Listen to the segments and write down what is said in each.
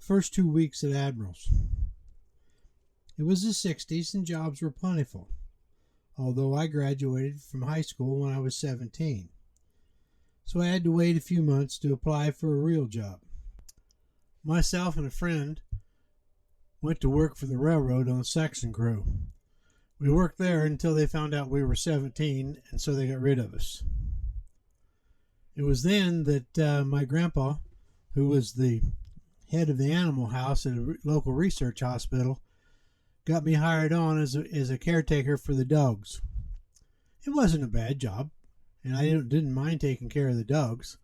First 2 weeks at Admirals. It was the 60s and jobs were plentiful, although I graduated from high school when I was 17. So I had to wait a few months to apply for a real job. Myself and a friend went to work for the railroad on the section crew. We worked there until they found out we were 17, and so they got rid of us. It was then that my grandpa, who was the head of the animal house at a local research hospital, got me hired on as a caretaker for the dogs. It wasn't a bad job, and I didn't mind taking care of the dogs.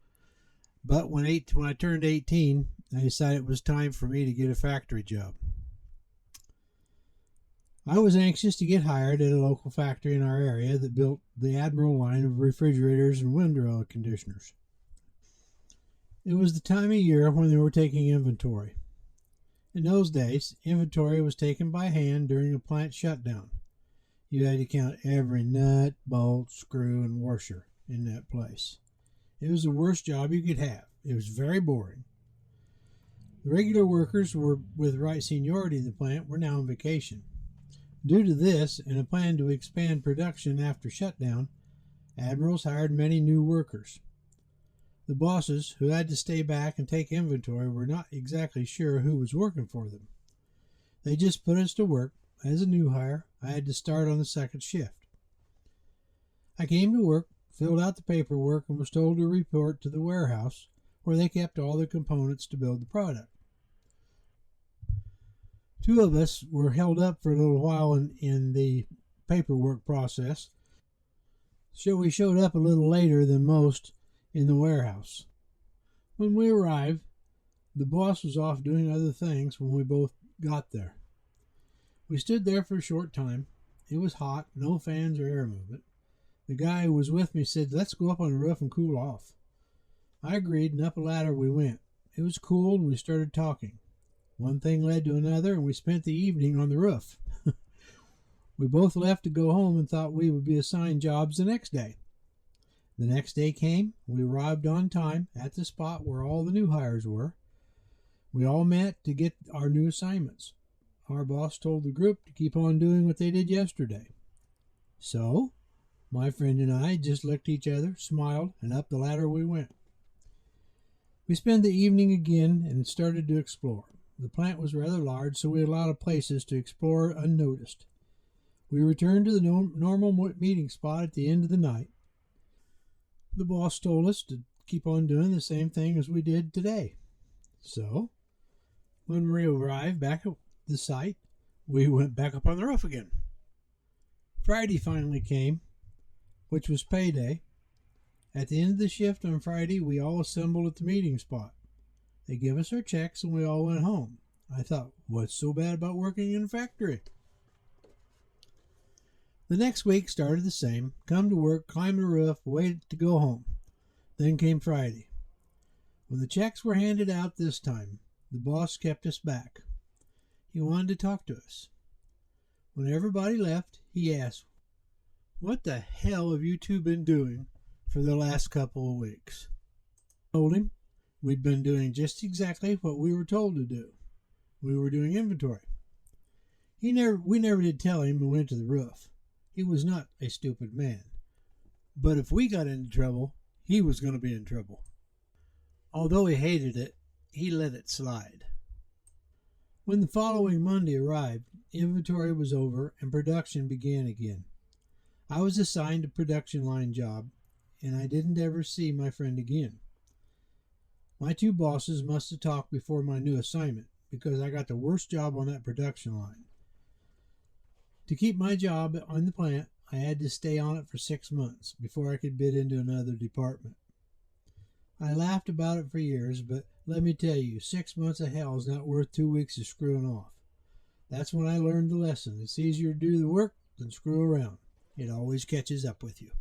But when I turned 18, I decided it was time for me to get a factory job. I was anxious to get hired at a local factory in our area that built the Admiral line of refrigerators and window air conditioners. It was the time of year when they were taking inventory. In those days, inventory was taken by hand during a plant shutdown. You had to count every nut, bolt, screw, and washer in that place. It was the worst job you could have. It was very boring. The regular workers with the right seniority in the plant were now on vacation. Due to this and a plan to expand production after shutdown, Admirals hired many new workers. The bosses, who had to stay back and take inventory, were not exactly sure who was working for them. They just put us to work. As a new hire, I had to start on the second shift. I came to work, filled out the paperwork, and was told to report to the warehouse where they kept all the components to build the product. Two of us were held up for a little while in the paperwork process, so we showed up a little later than most in the warehouse. When we arrived, the boss was off doing other things when we both got there. We stood there for a short time. It was hot, no fans or air movement. The guy who was with me said, "Let's go up on the roof and cool off." I agreed, and up a ladder we went. It was cool, and we started talking. One thing led to another, and we spent the evening on the roof. We both left to go home and thought we would be assigned jobs the next day. The next day came. We arrived on time at the spot where all the new hires were. We all met to get our new assignments. Our boss told the group to keep on doing what they did yesterday. So, my friend and I just looked at each other, smiled, and up the ladder we went. We spent the evening again and started to explore. The plant was rather large, so we had a lot of places to explore unnoticed. We returned to the normal meeting spot at the end of the night. The boss told us to keep on doing the same thing as we did today. So, when we arrived back at the site, we went back up on the roof again. Friday finally came, which was payday. At the end of the shift on Friday, we all assembled at the meeting spot. They gave us our checks and we all went home. I thought, what's so bad about working in a factory? The next week started the same. Come to work, climb the roof, wait to go home. Then came Friday. When the checks were handed out this time, the boss kept us back. He wanted to talk to us. When everybody left, he asked, "What the hell have you two been doing for the last couple of weeks?" I told him we'd been doing just exactly what we were told to do. We were doing inventory. We never did tell him we went to the roof. He was not a stupid man. But if we got into trouble, he was going to be in trouble. Although he hated it, he let it slide. When the following Monday arrived, inventory was over and production began again. I was assigned a production line job, and I didn't ever see my friend again. My two bosses must have talked before my new assignment, because I got the worst job on that production line. To keep my job on the plant, I had to stay on it for 6 months before I could bid into another department. I laughed about it for years, but let me tell you, 6 months of hell is not worth 2 weeks of screwing off. That's when I learned the lesson. It's easier to do the work than screw around. It always catches up with you.